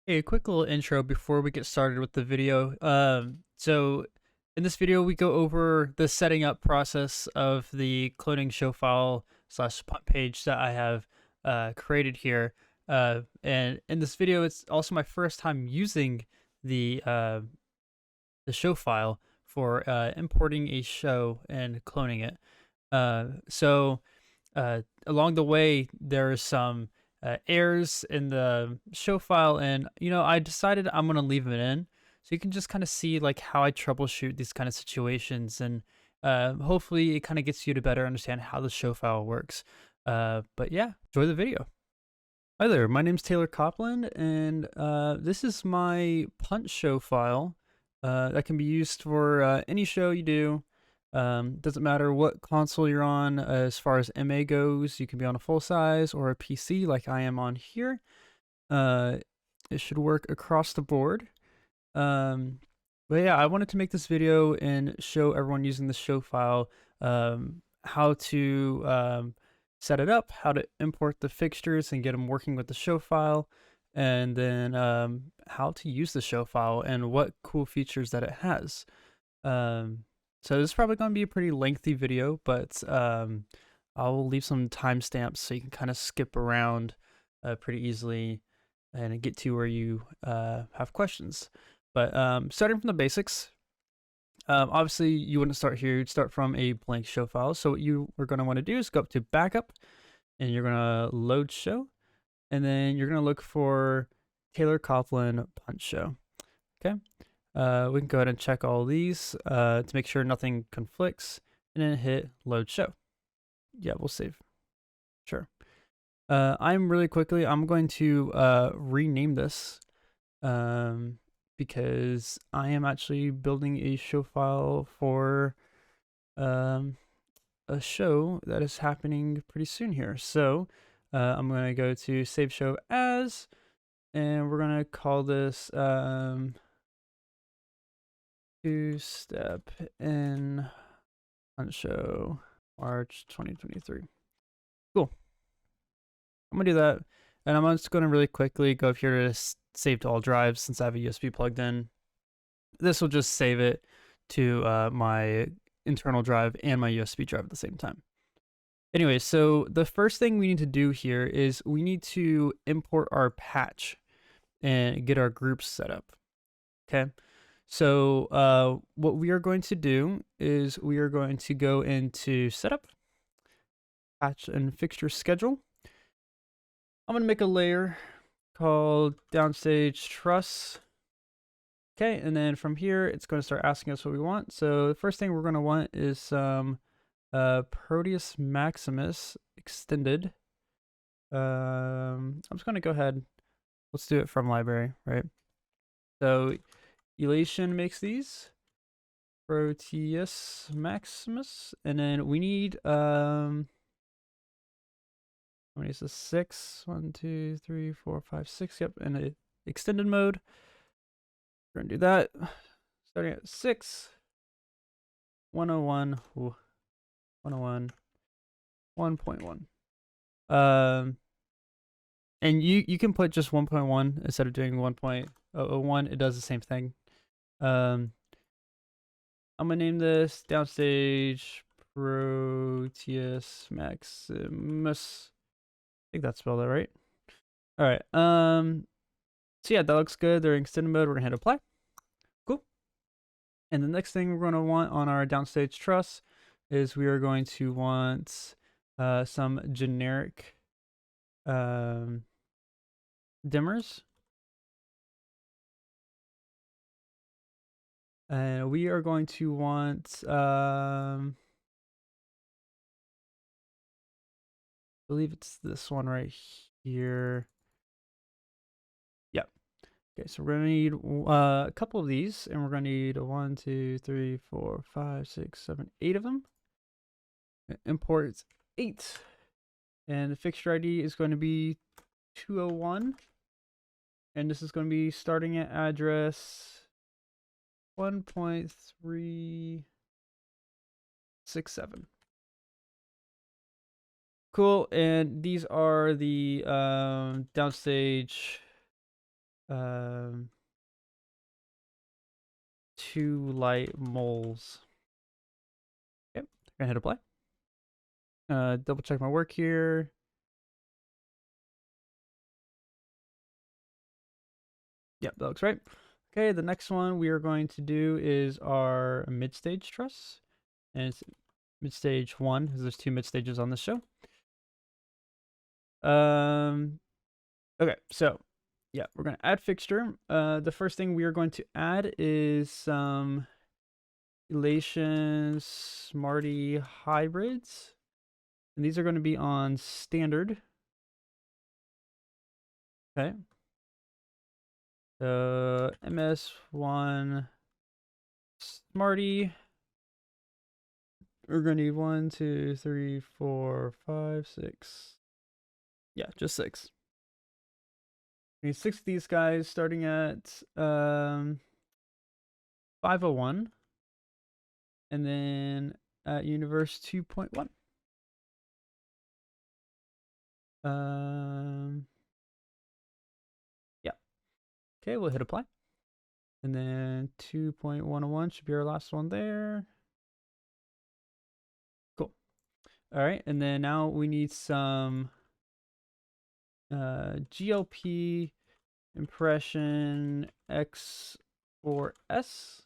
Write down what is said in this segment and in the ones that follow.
Hey, a quick little intro before we get started with the video. So in this video, we go over the setting up process of the cloning show file slash punt page that I have created here. And in this video, it's also my first time using the show file for importing a show and cloning it. Along the way, there are some errors in the show file, and I decided I'm gonna leave it in, so you can just kind of see like how I troubleshoot these kind of situations, and hopefully it kind of gets you to better understand how the show file works. But yeah, enjoy the video. Hi there, my name's Taylor Copland, and this is my punt show file that can be used for any show you do. Doesn't matter what console you're on as far as MA goes. You can be on a full size or a PC like I am on here. It should work across the board. But yeah, I wanted to make this video and show everyone using the show file how to set it up, how to import the fixtures and get them working with the show file, and then how to use the show file and what cool features that it has. So this is probably going to be a pretty lengthy video, but I'll leave some timestamps so you can kind of skip around pretty easily and get to where you have questions. But starting from the basics, obviously you wouldn't start here. You'd start from a blank show file. So what you are going to want to do is go up to backup, and you're going to load show, and then you're going to look for Taylor Copland Punt Show. Okay. We can go ahead and check all these to make sure nothing conflicts, and then hit load show. Yeah, we'll save. Sure. I'm going to rename this because I am actually building a show file for a show that is happening pretty soon here. So I'm going to go to save show as, and we're going to call this two-step in on show March 2023. Cool. I'm gonna do that, and I'm just gonna really quickly go up here to save to all drives since I have a USB plugged in. This will just save it to my internal drive and my USB drive at the same time. Anyway, so the first thing we need to do here is we need to import our patch and get our groups set up. Okay. So what we are going to do is we are going to go into setup, patch and fixture schedule. I'm going to make a layer called downstage truss. Okay, and then from here, it's going to start asking us what we want. So the first thing we're going to want is some Proteus Maximus extended. I'm just going to go ahead. Let's do it from library, right? So Elation makes these. Proteus Maximus, and then we need how many is this? 6. 1, 2, 3, 4, 5, 6. Yep, in a extended mode. We're gonna do that. Starting at 6. 101. Ooh, 101. 1.1. And you can put just 1.1 instead of doing 1.001. It does the same thing. I'm gonna name this downstage Proteus Maximus. I think that's spelled out right. All right. So yeah, that looks good. They're in extended mode. We're gonna hit apply. Cool. And the next thing we're gonna want on our downstage truss is we are going to want some generic dimmers. And we are going to want I believe it's this one right here. Yep. Okay, so we're gonna need a couple of these, and we're gonna need 1, 2, 3, 4, 5, 6, 7, 8 of them. Import 8, and the fixture ID is going to be 201, and this is going to be starting at address 1.367. Cool, and these are the downstage 2 light moles. Yep, gonna hit apply. Double check my work here. Yep, that looks right. Okay, the next one we are going to do is our mid-stage truss. And it's mid-stage 1, because there's 2 mid-stages on this show. Okay, so yeah, we're gonna add fixture. The first thing we are going to add is some Elation Smarty hybrids. And these are going to be on standard. Okay. So MS1 Smarty. We're going to need 1, 2, 3, 4, 5, 6. Yeah, just 6. We need 6 of these guys starting at 501. And then at universe 2.1. Yeah. Okay, we'll hit apply. And then 2.101 should be our last one there. Cool. All right, and then now we need some GLP impression X4S.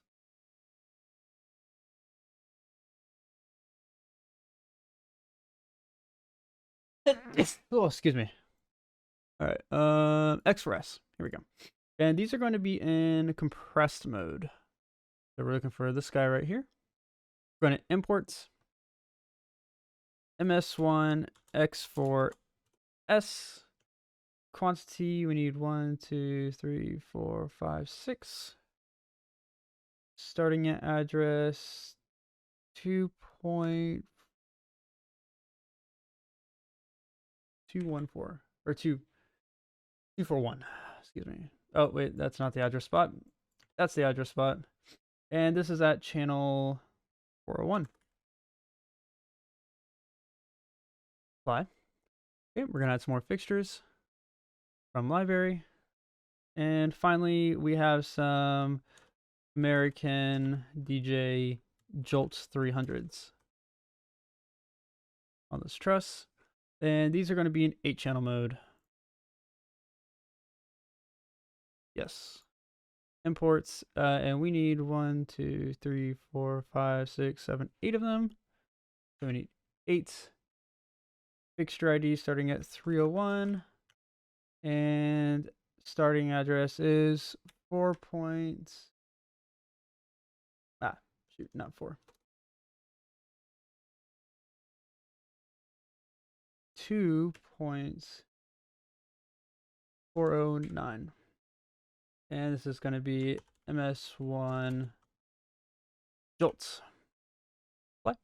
Oh, excuse me. All right, X4S. Here we go. And these are going to be in compressed mode. So we're looking for this guy right here. We're going to import MS1 X4S. Quantity, we need 1, 2, 3, 4, 5, 6. Starting at address 2.214 or 241. Excuse me. Oh, wait, that's not the address spot. That's the address spot. And this is at channel 401. Apply. Okay, we're going to add some more fixtures from library. And finally, we have some American DJ Jolts 300s on this truss. And these are going to be in 8-channel mode. Yes. Imports, and we need 1, 2, 3, 4, 5, 6, 7, 8 of them. So we need 8 fixture ID starting at 301, and starting address is 4 points. Shoot, not 4. 2.409. And this is going to be MS1 Jolts. What?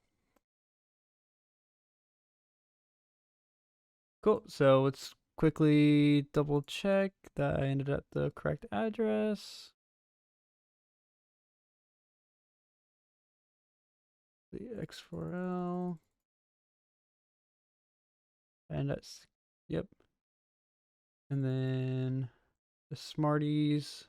Cool. So let's quickly double check that I ended at the correct address. The X4L. And that's, yep. And then the Smarties.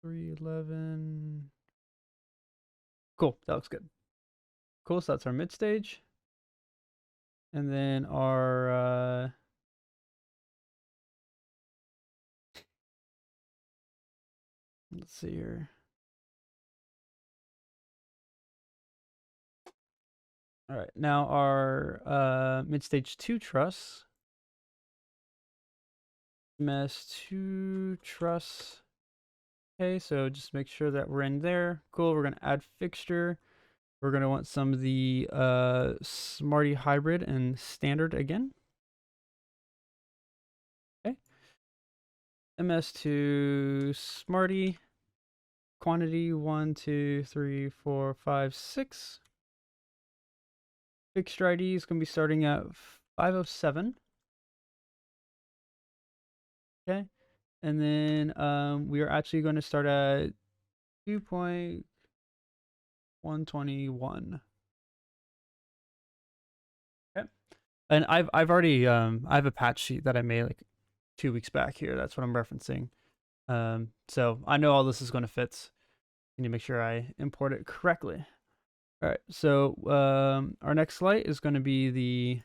$311. Cool, that looks good. Cool, so that's our mid stage. And then our let's see here. All right, now our mid stage 2 truss. MS2 truss. Okay, so just make sure that we're in there. Cool, we're gonna add fixture. We're gonna want some of the Smarty hybrid and standard again. Okay. MS2 Smarty. Quantity 1, 2, 3, 4, 5, 6. Fixture ID is going to be starting at 507. Okay. And then we are actually going to start at 2. 121. Okay. And I've already I have a patch sheet that I made like 2 weeks back here. That's what I'm referencing. So I know all this is going to fit. I need to make sure I import it correctly. All right. So our next light is going to be the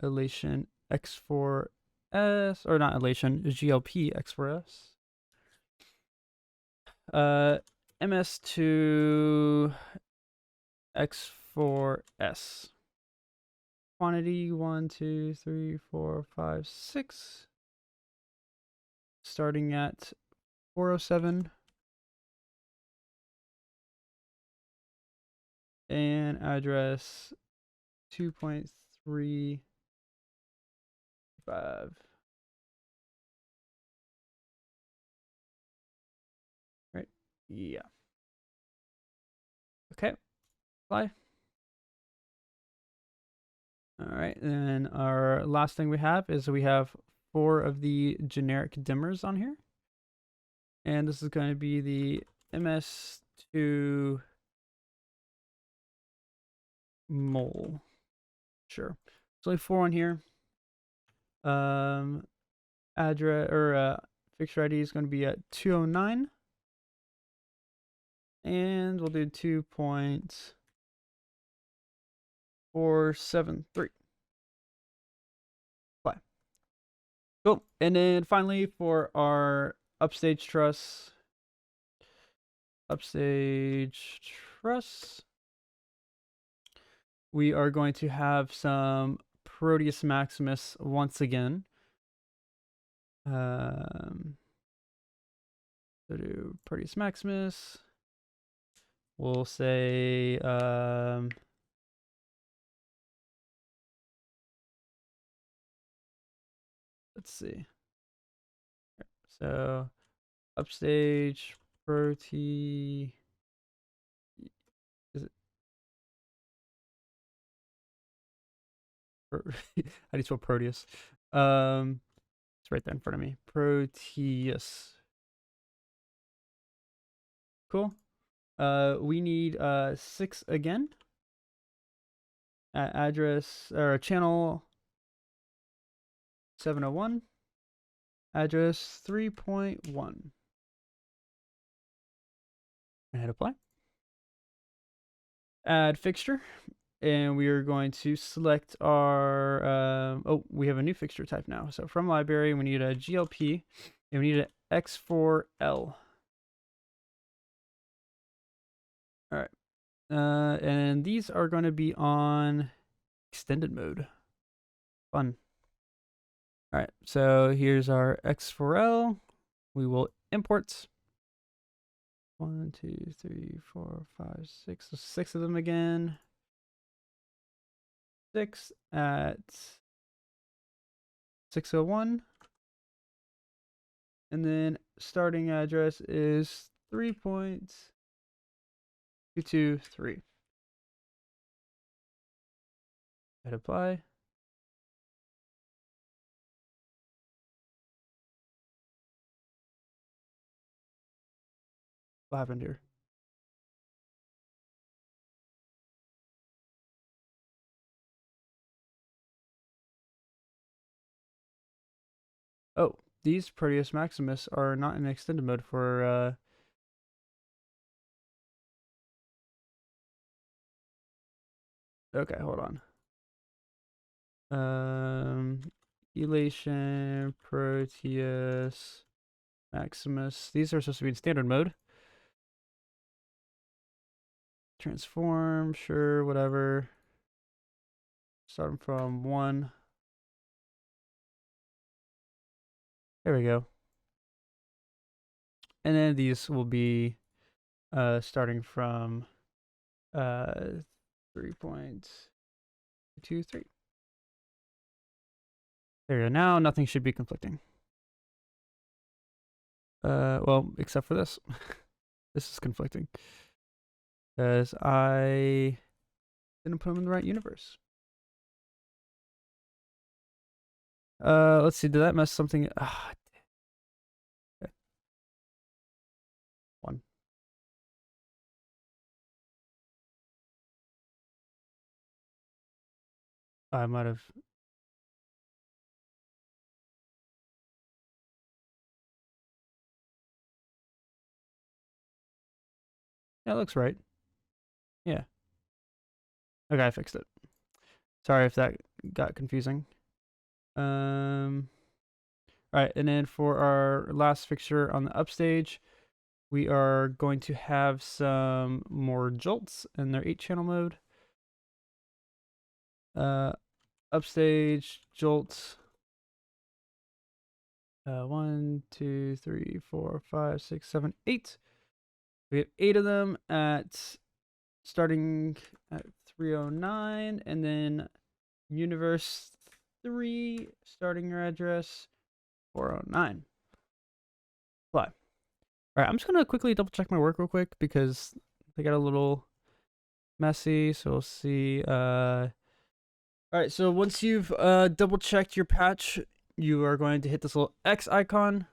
Elation X4S, or not Elation, GLP X4S. MS2 X4S. Quantity 1, 2, 3, 4, 5, 6. Starting at 407. And address 2.35. Right? Yeah. Okay. Apply. All right. And our last thing we have is we have 4 of the generic dimmers on here. And this is going to be the MS2 mole. Sure. There's only 4 on here. Address or fixture ID is going to be at 209. And we'll do 2.473. Apply. Cool. And then finally for our upstage truss, we are going to have some Proteus Maximus once again. So do Proteus Maximus. We'll say let's see. So upstage Prote. Is it? How do you spell Proteus? It's right there in front of me. Proteus. Cool. We need 6 again. Address or channel 701. Address 3.1. And hit apply. Add fixture. And we are going to select our, oh, we have a new fixture type now. So from library, we need a GLP, and we need an X4L. All right. And these are going to be on extended mode. Fun. All right. So here's our X4L. We will import 1, 2, 3, 4, 5, 6. So 6 of them again. 6 at 601. And then starting address is 3.223. Hit apply. What happened here? Oh, these Proteus Maximus are not in extended mode for okay, hold on. Elation, Proteus, Maximus. These are supposed to be in standard mode. Transform, sure, whatever. Starting from 1. There we go. And then these will be starting from 3.23. There you go. Now nothing should be conflicting. Well, except for this. This is conflicting. Because I didn't put them in the right universe. Let's see. Did that mess something? Okay. 1. I might have. That looks right. Yeah. Okay, I fixed it. Sorry if that got confusing. All right, and then for our last fixture on the upstage, we are going to have some more jolts in their 8-channel mode. Upstage jolts. 1, 2, 3, 4, 5, 6, 7, 8. We have 8 of them at starting at 309, and then universe 3 starting your address 409. Fly. All right, I'm just gonna quickly double check my work real quick because they got a little messy. So we'll see. All right, so once you've double checked your patch, you are going to hit this little X icon,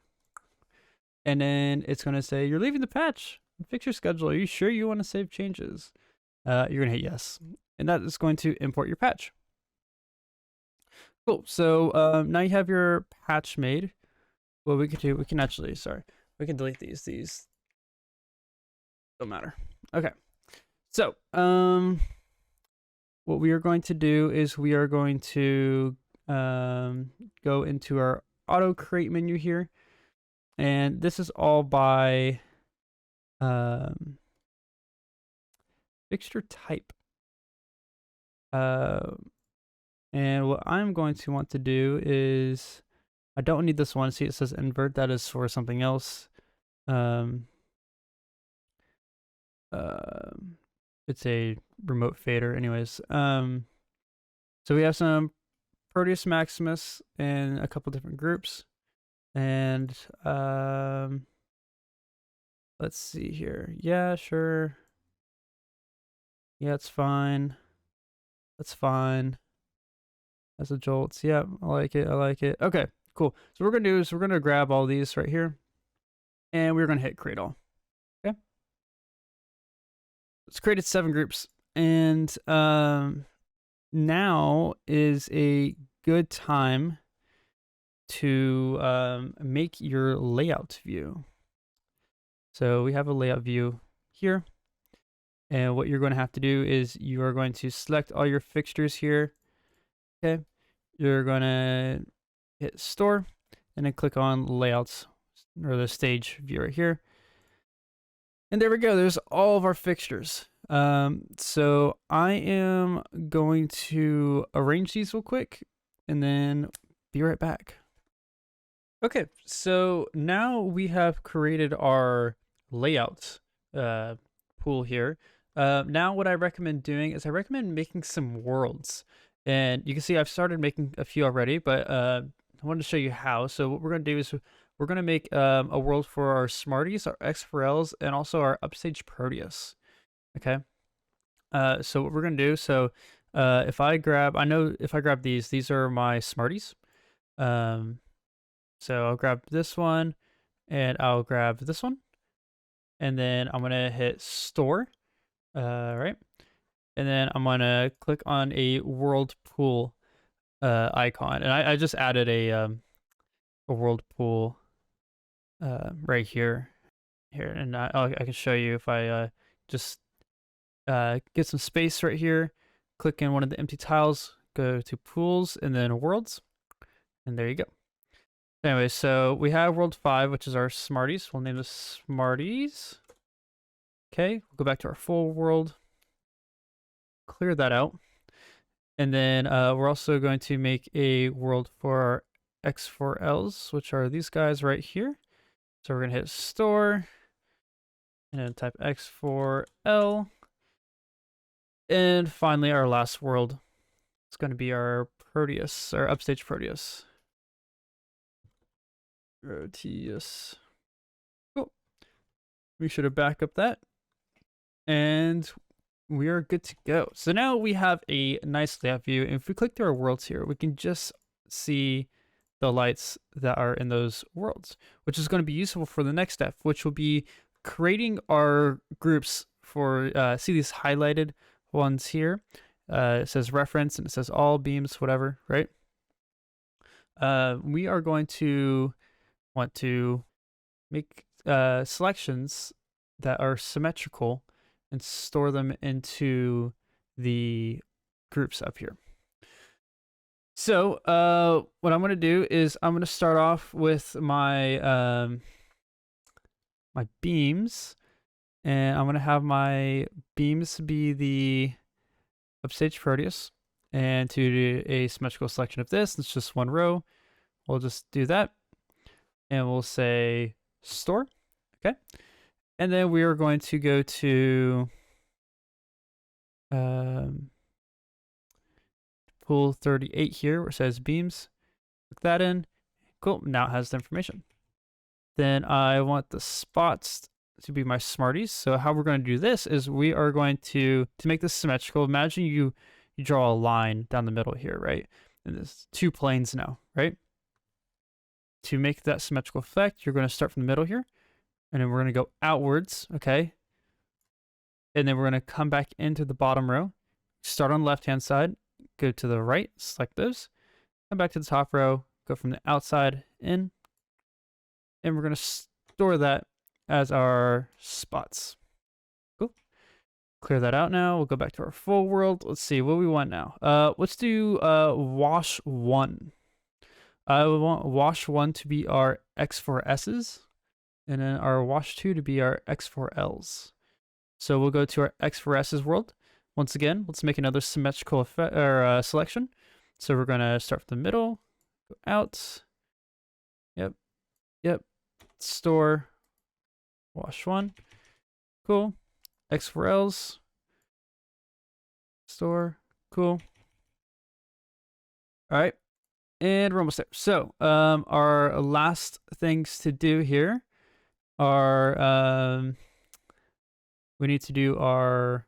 and then it's gonna say you're leaving the patch. Fix your schedule. Are you sure you want to save changes? You're gonna hit yes, and that is going to import your patch. Cool. So now you have your patch made. What we can do, we can actually, sorry, we can delete these. These don't matter. Okay. So what we are going to do is we are going to go into our auto create menu here, and this is all by fixture type. And what I'm going to want to do is, I don't need this one. See, it says invert. That is for something else. It's a remote fader. Anyways, so we have some Proteus Maximus in a couple different groups, and let's see here. Yeah, sure. Yeah, it's fine. That's fine. That's a jolts. Yeah, I like it. I like it. Okay, cool. So what we're gonna do is we're gonna grab all these right here, and we're gonna hit create all. Okay. It's created 7 groups, and now is a good time to make your layout view. So we have a layout view here, and what you're going to have to do is you are going to select all your fixtures here. Okay, you're going to hit store and then click on layouts, or the stage view right here. And there we go. There's all of our fixtures. So I am going to arrange these real quick and then be right back. Okay, so now we have created our layout pool here. Now what I recommend doing is I recommend making some worlds. And you can see I've started making a few already, but I wanted to show you how. So what we're going to do is we're going to make a world for our Smarties, our X4Ls, and also our Upstage Proteus. Okay. So what we're going to do, so if I grab these are my Smarties. So I'll grab this one, and I'll grab this one, and then I'm going to hit store, right? And then I'm going to click on a world pool icon. And I just added a world pool right here. And I can show you if I just get some space right here, click in one of the empty tiles, go to pools, and then worlds. And there you go. Anyway, so we have world 5, which is our Smarties. We'll name this Smarties. Okay, we'll go back to our full world, clear that out. And then we're also going to make a world for our X4Ls, which are these guys right here. So we're going to hit store and then type X4L. And finally, our last world is going to be our Proteus, our Upstage Proteus. Proteus. Cool. We should have backed up that. And we are good to go. So now we have a nice layout view. And if we click through our worlds here, we can just see the lights that are in those worlds, which is going to be useful for the next step, which will be creating our groups for, see these highlighted ones here. it says reference and it says all beams, whatever, right? We are going to want to make selections that are symmetrical and store them into the groups up here. So what I'm going to do is I'm going to start off with my my beams, and I'm going to have my beams be the upstage Proteus, and to do a symmetrical selection of this, it's just one row. We'll just do that, and we'll say store, okay? And then we are going to go to pool 38 here where it says beams. Click that in. Cool, now it has the information. Then I want the spots to be my Smarties. So how we're going to do this is we are going to make this symmetrical. Imagine you draw a line down the middle here, right? And there's 2 planes now, right? To make that symmetrical effect, you're going to start from the middle here, and then we're going to go outwards, okay? And then we're going to come back into the bottom row, start on the left-hand side, go to the right, select those, come back to the top row, go from the outside in, and we're going to store that as our spots. Cool. Clear that out now. We'll go back to our full world. Let's see what we want now. Let's do wash 1. I want wash 1 to be our X4S's, and then our wash 2 to be our X4L's. So we'll go to our X4S's world. Once again, let's make another symmetrical effect, or selection. So we're going to start from the middle, go out. Yep. Store. Wash 1. Cool. X4L's. Store. Cool. All right. And we're almost there. So our last things to do here are we need to do our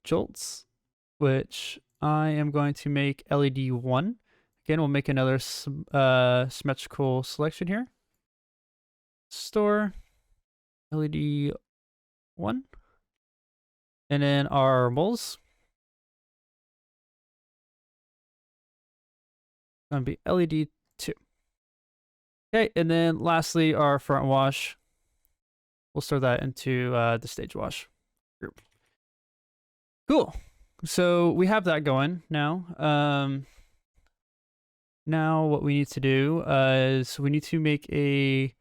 jolts, which I am going to make LED 1. Again, we'll make another symmetrical selection here. Store LED 1. And then our moles. Going to be LED 2. Okay, and then lastly, our front wash. We'll store that into the stage wash group. Cool. So we have that going now. Now what we need to do is we need to make a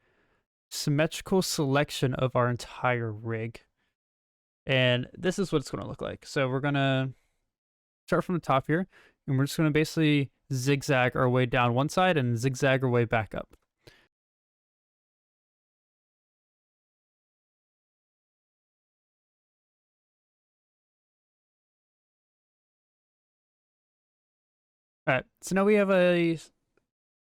symmetrical selection of our entire rig. And this is what it's going to look like. So we're going to start from the top here, and we're just going to basically zigzag our way down one side and zigzag our way back up. All right, so now we have a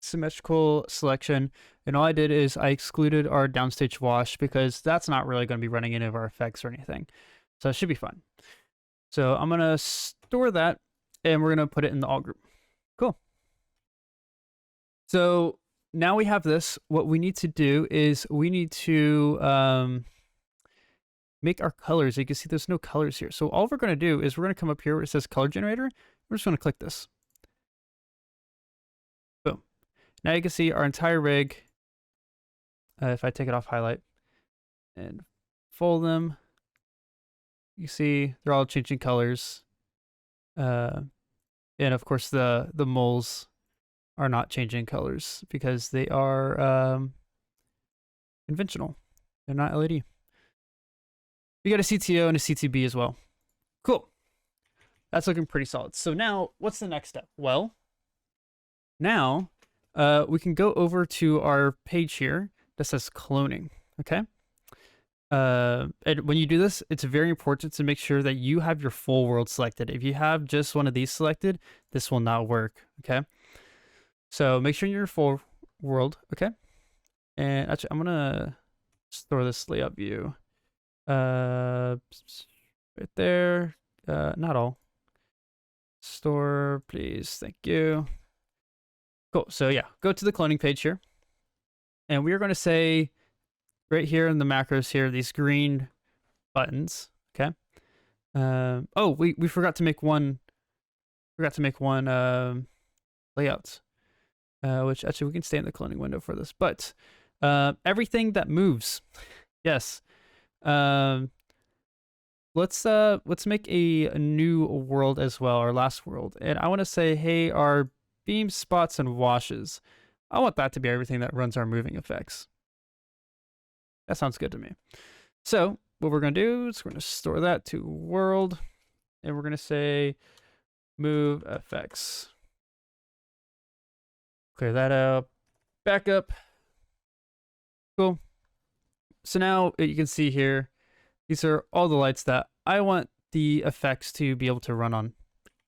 symmetrical selection, and all I did is I excluded our downstage wash because that's not really going to be running any of our effects or anything. So it should be fun. So I'm going to store that, and we're going to put it in the all group. Cool. So now we have this. What we need to do is we need to make our colors. You can see there's no colors here. So all we're going to do is we're going to come up here where it says color generator. We're just going to click this. Boom. Now you can see our entire rig. If I take it off highlight and fold them, you see they're all changing colors. And of course the moles are not changing colors because they are conventional. They're not LED. We got a CTO and a CTB as well. Cool. That's looking pretty solid. So now what's the next step? Well, now we can go over to our page here that says cloning. Okay. And when you do this, it's very important to make sure that you have your full world selected. If you have just one of these selected, this will not work. Okay. So make sure you're in full world. Okay. And actually, I'm going to store this layout view. Right there. Not all. Store, please. Thank you. Cool. So yeah, go to the cloning page here. And we are going to say right here in the macros here, these green buttons. Okay. Oh, we forgot to make one Forgot to make one layout, which actually we can stay in the cloning window for this. But everything that moves, yes. Let's make a new world as well, our last world. And I want to say, hey, our beams, spots, and washes. I want that to be everything that runs our moving effects. That sounds good to me. So what we're going to do is we're going to store that to world, and we're going to say move effects. Clear that out. Back up. Cool. So now you can see here, these are all the lights that I want the effects to be able to run on.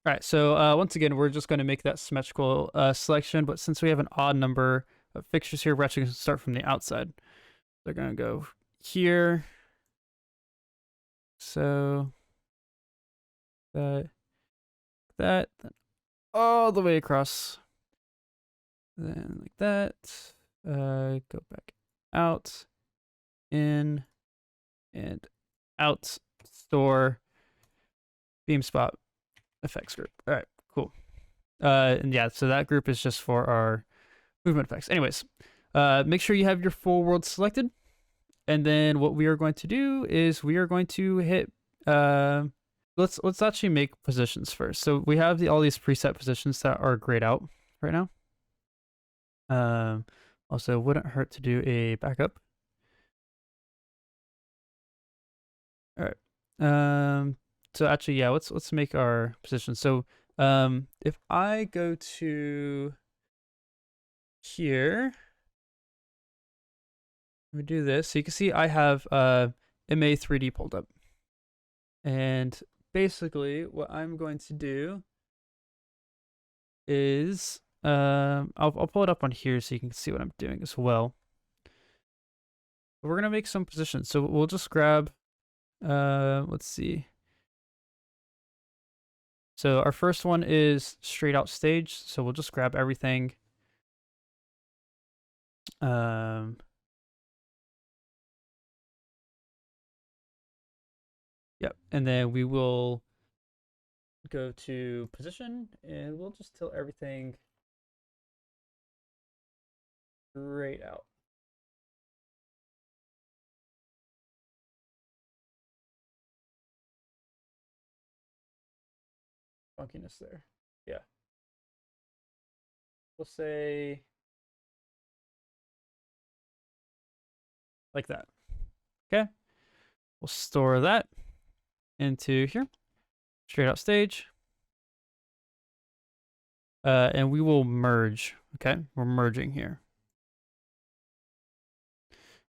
All right, so once again, we're just going to make that symmetrical selection, but since we have an odd number of fixtures here, we're actually going to start from the outside. They're going to go here. So that, then all the way across. Then like that. Go back out, in, and out. Store beam spot effects group. All right, cool. And yeah, so that group is just for our movement effects. Anyways, make sure you have your full world selected. And then what we are going to do is we are going to hit, let's actually make positions first. So we have all these preset positions that are grayed out right now. Also wouldn't hurt to do a backup. All right. So actually, yeah, let's make our position. So if I go to here, we do this. So you can see I have MA3D pulled up. And basically what I'm going to do is I'll pull it up on here so you can see what I'm doing as well. But we're gonna make some positions. So we'll just grab let's see. So our first one is straight out stage. So we'll just grab everything. Yep, and then we will go to position, and we'll just tilt everything straight out. Funkiness there. Yeah. We'll say like that. Okay. We'll store that into here. Straight out stage. And we will merge. Okay. We're merging here.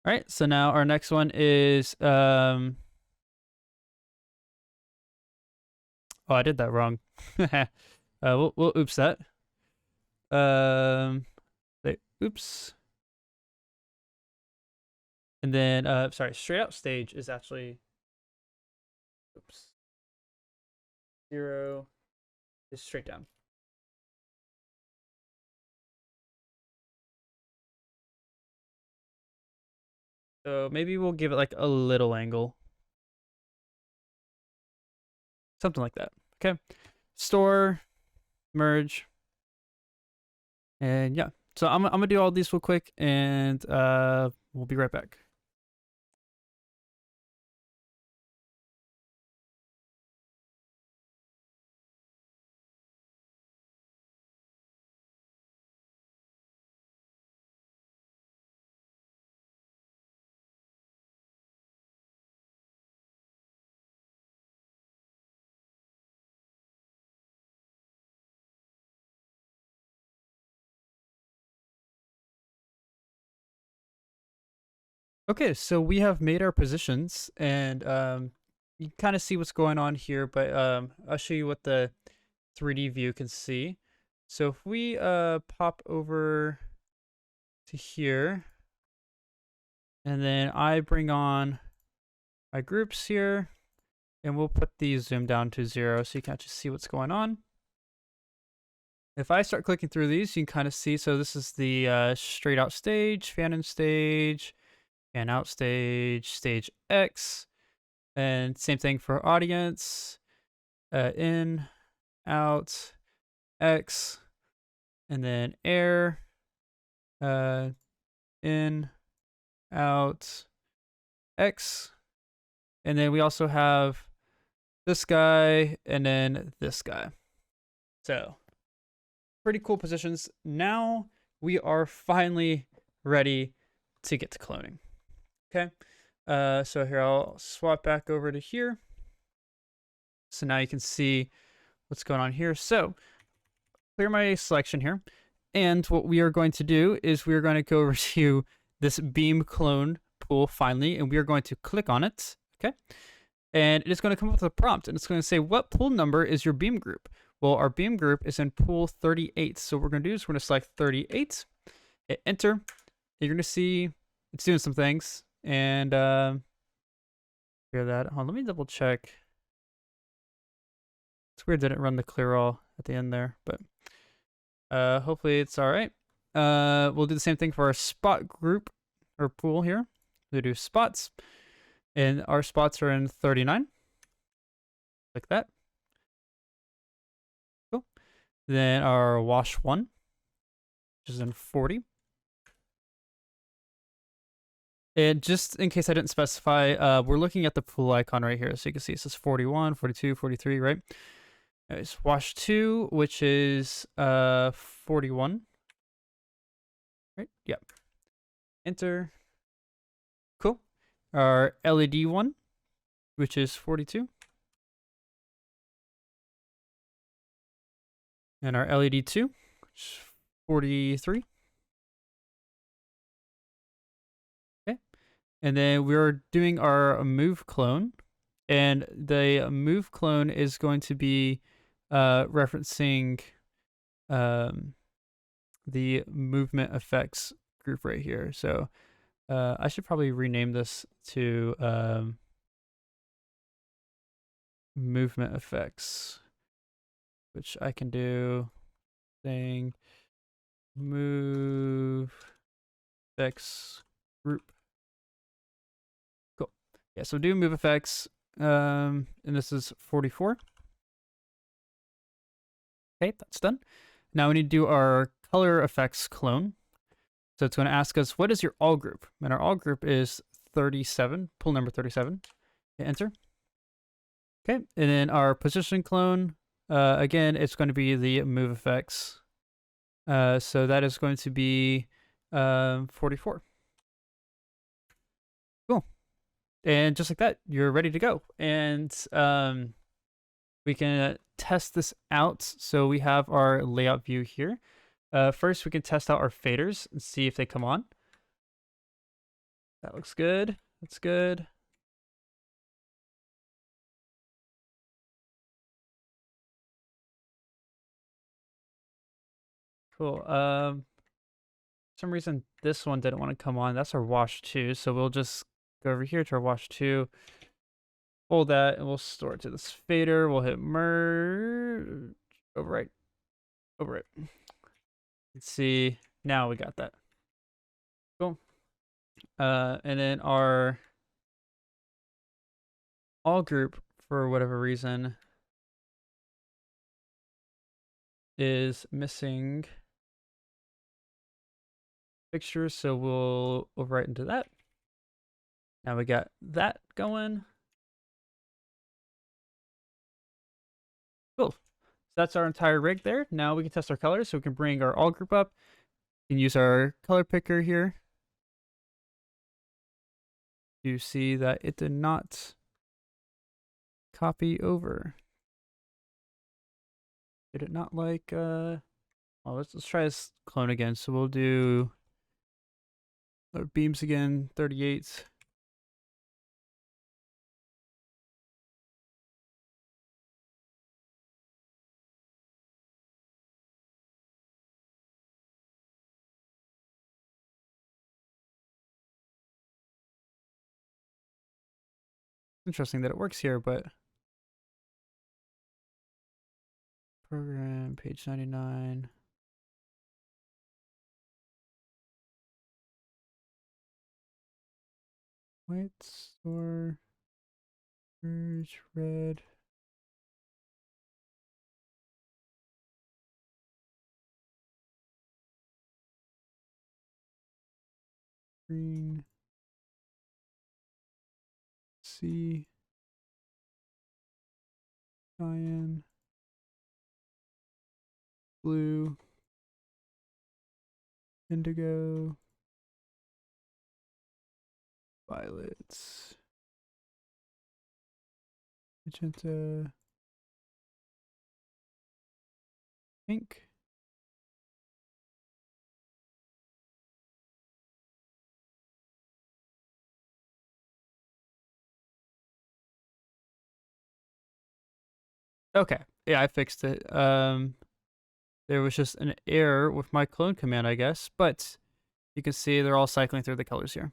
All right. So now our next one is oh, I did that wrong. We'll oops that. Oops. And then, sorry, straight out stage is actually, oops, 0 is straight down. So maybe we'll give it like a little angle. Something like that. Okay. Store, merge. And yeah. So I'm gonna do all these real quick, and we'll be right back. Okay, so we have made our positions, and you can kind of see what's going on here, but I'll show you what the 3D view can see. So if we pop over to here, and then I bring on my groups here, and we'll put the zoom down to 0 so you can actually see what's going on. If I start clicking through these, you can kind of see, so this is the straight out stage, fan in stage, fan out stage, stage X, and same thing for audience, in, out, X, and then air, in, out, X. And then we also have this guy and then this guy. So pretty cool positions. Now we are finally ready to get to cloning. Okay. So here I'll swap back over to here. So now you can see what's going on here. So clear my selection here. And what we are going to do is we are going to go over to this beam clone pool finally, and we are going to click on it. Okay. And it is going to come up with a prompt, and it's going to say, what pool number is your beam group? Well, our beam group is in pool 38. So what we're going to do is we're going to select 38, hit enter, and you're going to see it's doing some things. And hear that. Hold on, let me double check. It's weird that it run the clear all at the end there, but hopefully it's all right. We'll do the same thing for our spot group or pool here. We'll do spots, and our spots are in 39. Like that. Cool. Then our wash 1, which is in 40. And just in case I didn't specify, we're looking at the pool icon right here. So you can see it says 41, 42, 43, right? It's wash 2, which is 41. Right? Yep. Enter. Cool. Our LED 1, which is 42. And our LED 2, which is 43. Okay. And then we're doing our move clone. And the move clone is going to be referencing the movement effects group right here. So I should probably rename this to movement effects, which I can do saying move effects group. Cool. Yeah, so do move effects, and this is 44. Okay, that's done. Now we need to do our color effects clone. So it's going to ask us, what is your all group? And our all group is 37, pool number 37. Hit enter. Okay, and then our position clone, again, it's going to be the move effects. So that is going to be 44. Cool. And just like that, you're ready to go. And we can test this out. So we have our layout view here. First, we can test out our faders and see if they come on. That looks good. That's good. Cool. For some reason, this one didn't want to come on. That's our wash 2. So we'll just go over here to our wash 2. Hold that, and we'll store it to this fader. We'll hit merge. Overwrite. Overwrite. Let's see. Now we got that. Cool. And then our all group, for whatever reason, is missing fixtures, so we'll overwrite into that. Now we got that going. Cool. So that's our entire rig there. Now we can test our colors, so we can bring our all group up. We can use our color picker here. You see that it did not copy over. Did it not like well, let's try this clone again. So we'll do our beams again, 38. Interesting that it works here, but program page 99. White store merge red. green, C, cyan, blue, indigo, violets, magenta, pink. Okay, yeah, I fixed it. There was just an error with my clone command, I guess, but you can see they're all cycling through the colors here.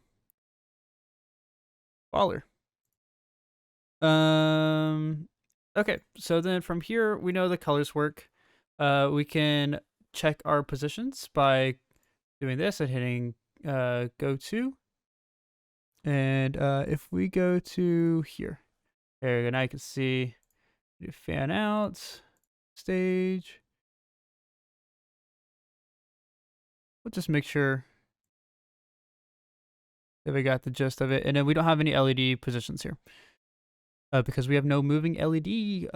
Baller. Okay, so then from here, we know the colors work. We can check our positions by doing this and hitting go to. And if we go to here, there you go, now you can see fan out, stage. We'll just make sure that we got the gist of it. And then we don't have any LED positions here because we have no moving LED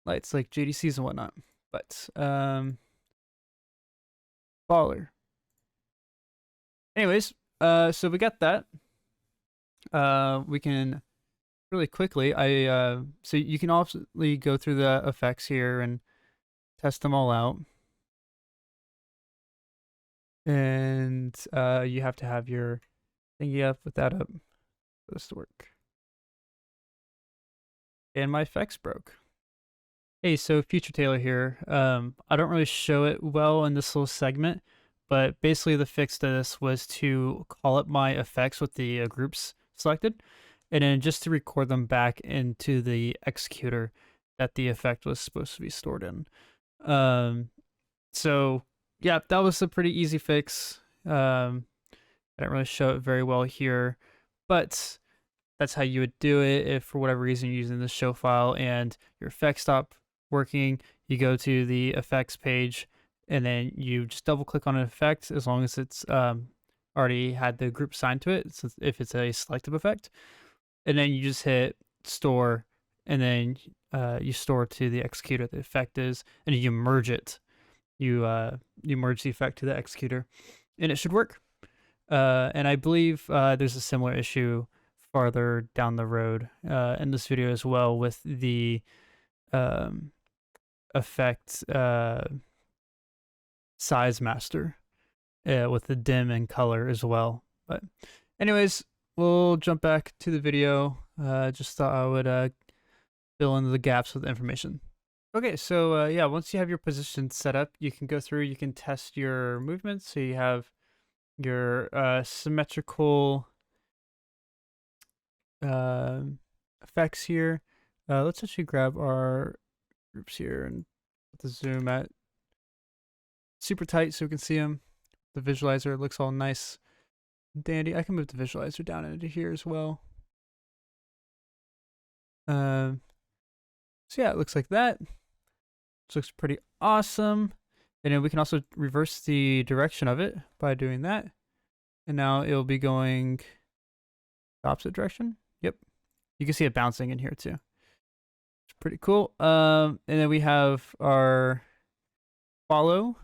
lights like JDCs and whatnot. But baller. Anyways, so we got that. We can really quickly. So you can obviously go through the effects here and test them all out. And you have to have your thingy up with that up for this to work. And my effects broke. Hey, so Future Taylor here. I don't really show it well in this little segment, but basically the fix to this was to call up my effects with the groups selected, and then just to record them back into the executor that the effect was supposed to be stored in. So yeah, that was a pretty easy fix. I don't really show it very well here, but that's how you would do it if for whatever reason you're using the show file and your effects stop working. You go to the effects page and then you just double click on an effect as long as it's already had the group assigned to it, so if it's a selective effect, and then you just hit store and then you store to the executor the effect is, and you merge it. You merge the effect to the executor and it should work. And I believe there's a similar issue farther down the road in this video as well with the effect size master with the dim and color as well. But anyways, we'll jump back to the video. Just thought I would fill in the gaps with information. Okay, so yeah, once you have your position set up, you can go through, you can test your movements. So you have your symmetrical effects here. Let's actually grab our groups here and put the zoom at super tight so we can see them. The visualizer looks all nice and dandy. I can move the visualizer down into here as well. So yeah, it looks like that. This looks pretty awesome. And then we can also reverse the direction of it by doing that. And now it'll be going the opposite direction. Yep. You can see it bouncing in here too. It's pretty cool. And then we have our follow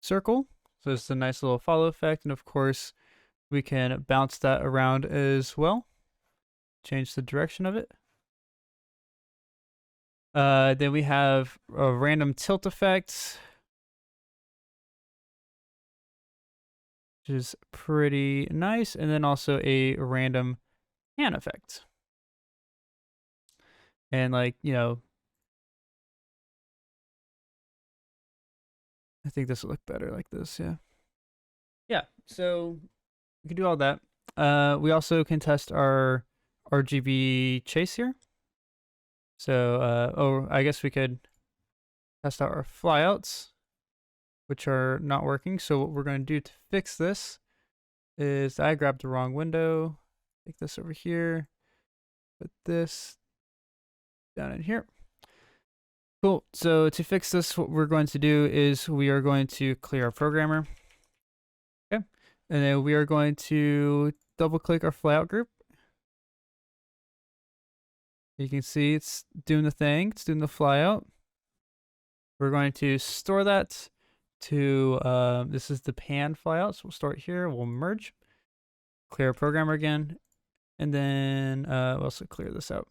circle. So it's a nice little follow effect. And of course, we can bounce that around as well. Change the direction of it. Then we have a random tilt effect, which is pretty nice. And then also a random pan effect. And like, you know, I think this will look better like this, yeah. Yeah, so we can do all that. We also can test our RGB chase here. So, I guess we could test out our flyouts, which are not working. So what we're going to do to fix this is I grabbed the wrong window. Take this over here. Put this down in here. Cool. So to fix this, what we're going to do is we are going to clear our programmer. Okay. And then we are going to double click our flyout group. You can see it's doing the thing. It's doing the flyout. We're going to store that to, this is the pan flyout. So we'll store it here. We'll merge, clear programmer again. And then we'll also clear this out.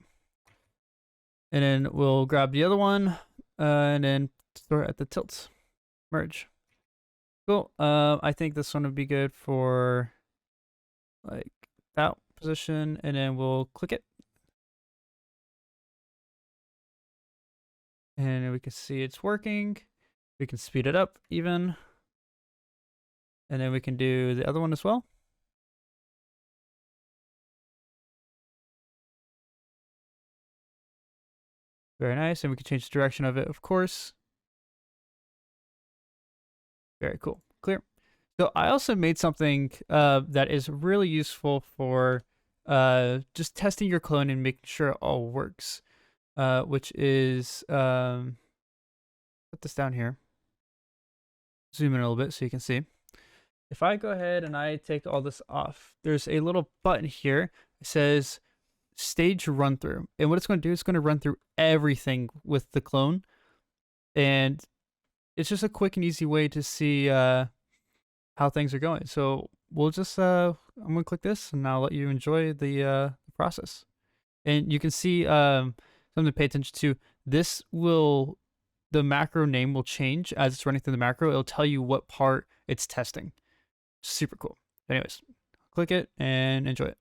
And then we'll grab the other one and then store it at the tilt. Merge. Cool. I think this one would be good for like that position. And then we'll click it. And we can see it's working. We can speed it up even. And then we can do the other one as well. Very nice. And we can change the direction of it, of course. Very cool. Clear. So I also made something that is really useful for just testing your clone and making sure it all works, which is, put this down here. Zoom in a little bit so you can see. If I go ahead and I take all this off, there's a little button here. It says stage run through. And what it's going to do is going to run through everything with the clone. And it's just a quick and easy way to see how things are going. So we'll just, I'm going to click this and I'll let you enjoy the process. And you can see something to pay attention to. The macro name will change as it's running through the macro. It'll tell you what part it's testing. Super cool. Anyways, click it and enjoy it.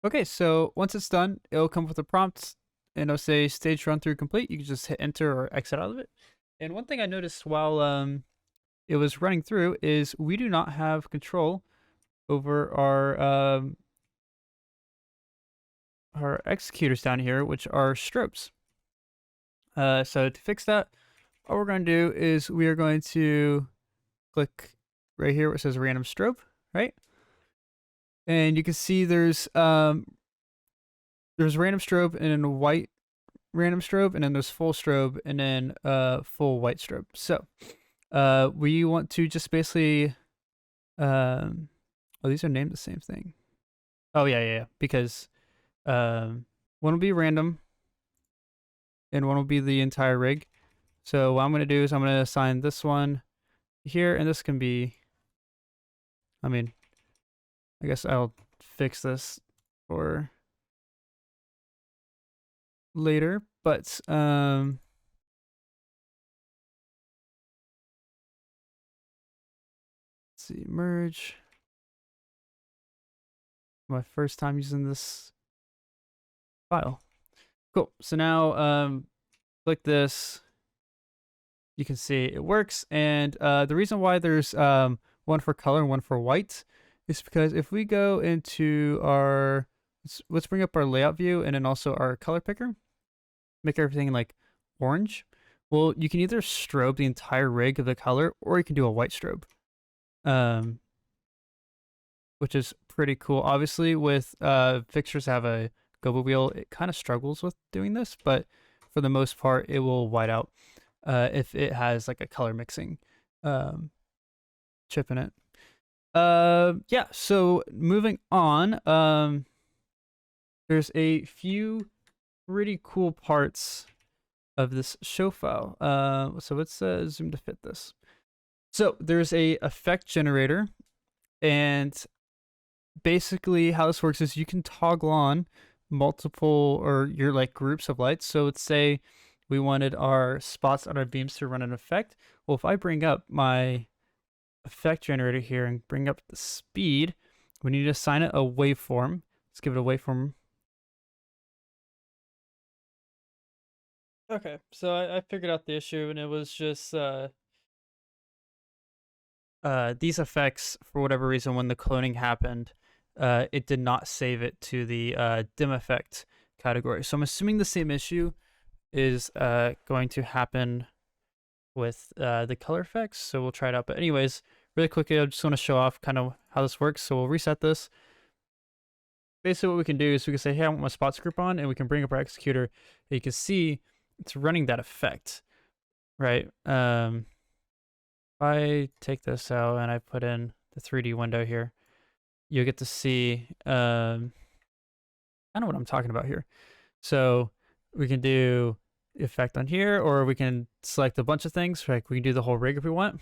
Okay, so once it's done, it'll come with a prompt and it'll say stage run through complete. You can just hit enter or exit out of it. And one thing I noticed while it was running through is we do not have control over our executors down here, which are strobes. So to fix that, all we're going to do is we are going to click right here where it says random strobe, right? And you can see there's random strobe and then white random strobe, and then there's full strobe and then full white strobe. So we want to just basically oh, these are named the same thing. Oh yeah, because one will be random and one will be the entire rig. So what I'm going to do is I'm going to assign this one here, and this can be, I mean, I guess I'll fix this for later, but let's see, merge. My first time using this file. Cool. So now click this. You can see it works. And the reason why there's one for color and one for white is because if we go into our, let's bring up our layout view and then also our color picker, make everything like orange. Well, you can either strobe the entire rig of the color or you can do a white strobe, which is pretty cool. Obviously, with fixtures have a gobo wheel, it kind of struggles with doing this, but for the most part, it will white out if it has like a color mixing chip in it. Yeah, so moving on, there's a few pretty cool parts of this show file. So let's zoom to fit this. So there's a effect generator, and basically how this works is you can toggle on multiple or your like groups of lights. So let's say we wanted our spots on our beams to run an effect. Well, if I bring up my effect generator here and bring up the speed, we need to assign it a waveform. Let's give it a waveform. Okay, so I figured out the issue, and it was just these effects, for whatever reason, when the cloning happened, it did not save it to the dim effect category. So I'm assuming the same issue is going to happen with the color effects. So we'll try it out. But anyways, really quickly, I just want to show off kind of how this works. So we'll reset this. Basically what we can do is we can say, hey, I want my spots group on, and we can bring up our executor. And you can see it's running that effect, right? If I take this out and I put in the 3D window here, you'll get to see kind of what I'm talking about here. So we can do effect on here, or we can select a bunch of things. Like we can do the whole rig if we want.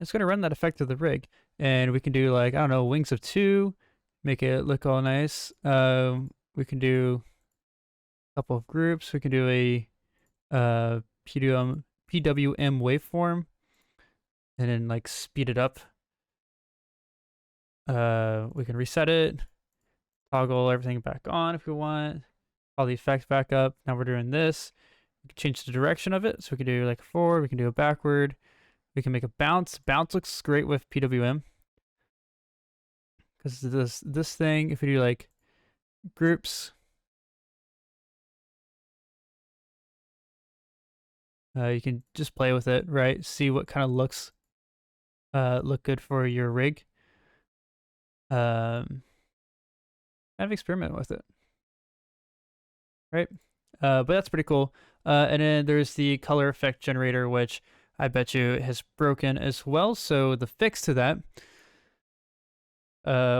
It's going to run that effect of the rig, and we can do like, I don't know, wings of 2, make it look all nice. We can do a couple of groups. We can do a PWM waveform, and then like speed it up. We can reset it, toggle everything back on if we want, call the effect back up. Now we're doing this. We can change the direction of it. So we can do like a forward, we can do a backward, we can make a bounce. Bounce looks great with PWM. Because this thing, if we do like groups, you can just play with it, right? See what kind of looks look good for your rig. Kind of experiment with it, right? But that's pretty cool. And then there's the color effect generator, which I bet you has broken as well. So the fix to that,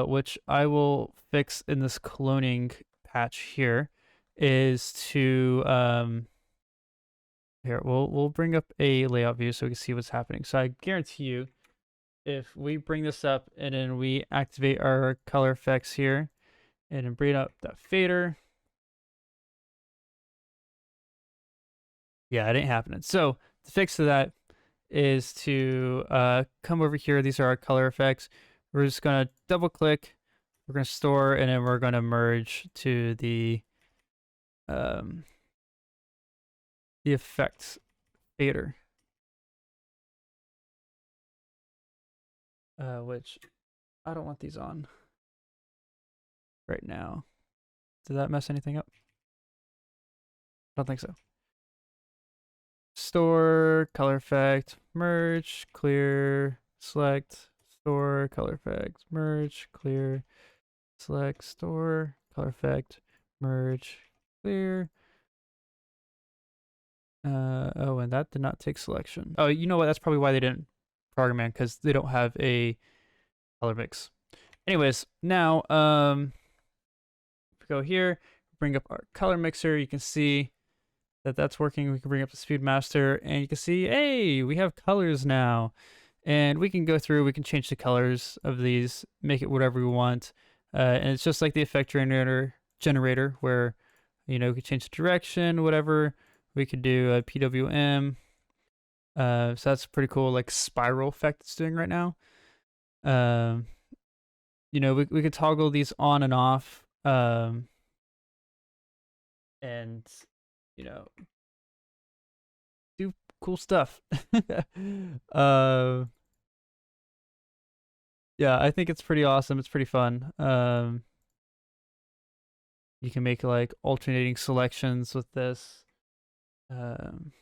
which I will fix in this cloning patch here, is to here we'll bring up a layout view so we can see what's happening. So I guarantee you, if we bring this up and then we activate our color effects here and then bring up that fader, yeah, it ain't happening. So the fix to that is to come over here. These are our color effects. We're just gonna double click, we're gonna store, and then we're gonna merge to the effects fader, which I don't want these on right now. Did that mess anything up? I don't think so. Store, color effect, merge, clear, select, store, color effect, merge, clear, select, store, color effect, merge, clear. Oh, and that did not take selection. Oh, you know what? That's probably why they didn't program in, because they don't have a color mix. Anyways, now if we go here, bring up our color mixer, you can see that that's working. We can bring up the speed master, and you can see, hey, we have colors now, and we can go through. We can change the colors of these, make it whatever we want. And it's just like the effect generator where, you know, we could change the direction, whatever. We could do a PWM. So that's pretty cool, like spiral effect it's doing right now. You know, we could toggle these on and off. And, you know, do cool stuff. uh, yeah, I think it's pretty awesome. It's pretty fun. You can make like alternating selections with this. And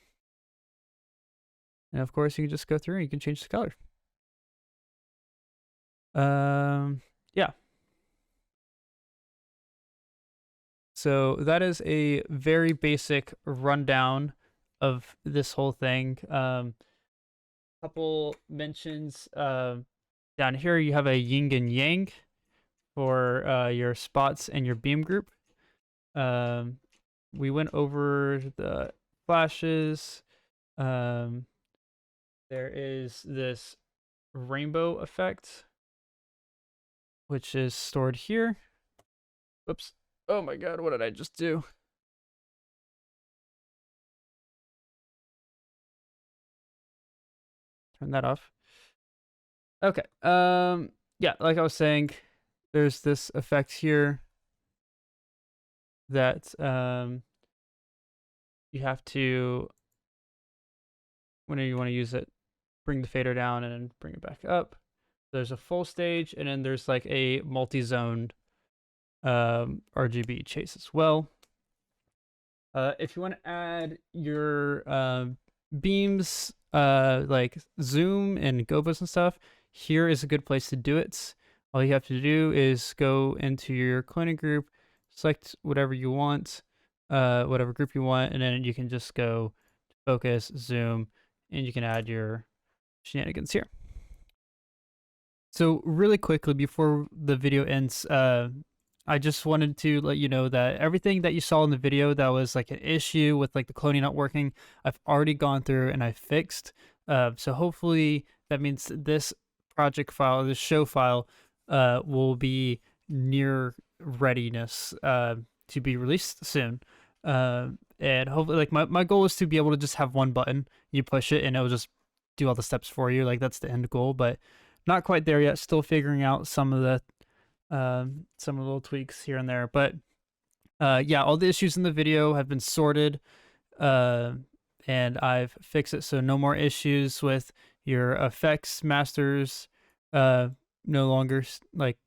of course, you can just go through and you can change the color. Yeah. So that is a very basic rundown of this whole thing. Couple mentions. Down here, you have a yin and yang for your spots and your beam group. We went over the flashes. There is this rainbow effect, which is stored here. Whoops. Oh my god, what did I just do? Turn that off. Okay. Yeah, like I was saying, there's this effect here that you have to, whenever you want to use it, bring the fader down and then bring it back up. There's a full stage, and then there's like a multi-zoned RGB chase as well. If you want to add your beams, like zoom and gobos and stuff, here is a good place to do it. All you have to do is go into your cloning group, select whatever you want, whatever group you want, and then you can just go focus, zoom, and you can add your shenanigans here. So really quickly before the video ends, I just wanted to let you know that everything that you saw in the video that was like an issue with like the cloning not working, I've already gone through and I fixed. So hopefully that means this project file, this show file, will be near readiness to be released soon. And hopefully, like my goal is to be able to just have one button, you push it and it'll just do all the steps for you. Like that's the end goal, but not quite there yet. Still figuring out some of the little tweaks here and there, but yeah, all the issues in the video have been sorted, and I've fixed it, so no more issues with your effects masters, no longer like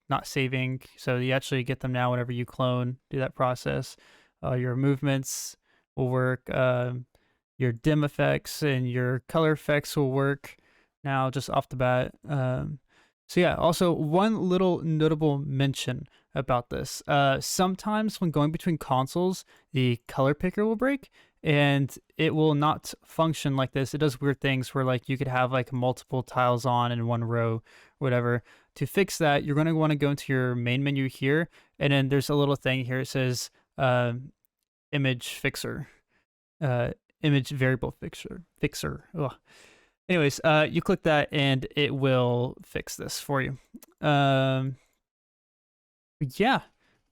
not saving, so you actually get them now whenever you clone, do that process. Your movements will work, your dim effects and your color effects will work now just off the bat. So yeah, also one little notable mention about this. Sometimes when going between consoles, the color picker will break and it will not function like this. It does weird things where like you could have like multiple tiles on in one row or whatever. To fix that, you're going to want to go into your main menu here, and then there's a little thing here. It says image fixer, image variable fixer. Ugh. Anyways, you click that and it will fix this for you. Yeah,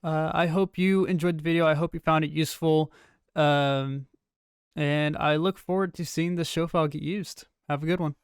I hope you enjoyed the video. I hope you found it useful. And I look forward to seeing the show file get used. Have a good one.